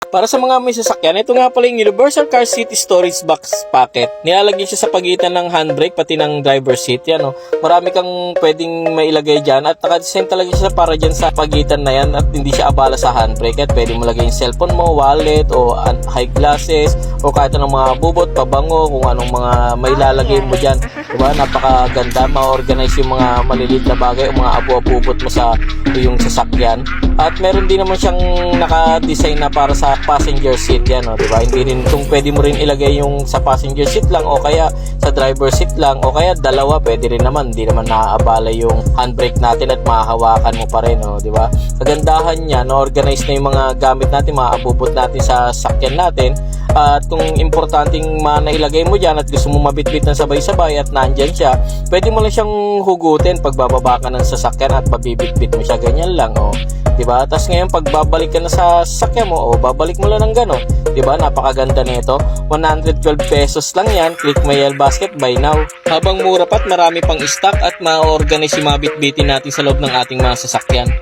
Para sa mga may sasakyan, ito nga pala yung Universal Car Seat Storage Box Packet. Nilalagyan siya sa pagitan ng handbrake pati ng driver seat. Yan, marami kang pwedeng mailagay dyan at naka-design talaga siya para dyan sa pagitan na yan at hindi siya abala sa handbrake. At pwede mo lagay yung cellphone mo, wallet o high glasses o kahit anong mga bubot, pabango, kung anong mga mailalagay mo dyan. Diba? Napakaganda, ma-organize yung mga maliliit na bagay o mga abu-abubot mo sa yung sasakyan. At meron din naman siyang naka-design na para sa passenger seat yan, diba? Hindi rin kung pwede mo rin ilagay yung sa passenger seat lang o kaya sa driver seat lang o kaya dalawa, pwede rin naman. Hindi naman naaabala yung handbrake natin at mahahawakan mo pa rin, diba? Kagandahan niya, organize na yung mga gamit natin, mga abubot natin sa sakyan natin. At kung importanteng nailagay mo dyan at gusto mo mabitbit ng sabay-sabay at nandyan siya, pwede mo lang siyang hugutin pag bababa ka ng sasakyan at mabibitbit mo siya, ganyan lang, diba? Tapos ngayon pag babalik ka na sa sasakyan mo, babalik mo lang ng gano'n, diba? Napakaganda nito. 112 pesos lang yan. Click my Yale Basket, buy now. Habang mura pa't marami pang stock at ma-organize yung mga bitbitin natin sa loob ng ating mga sasakyan.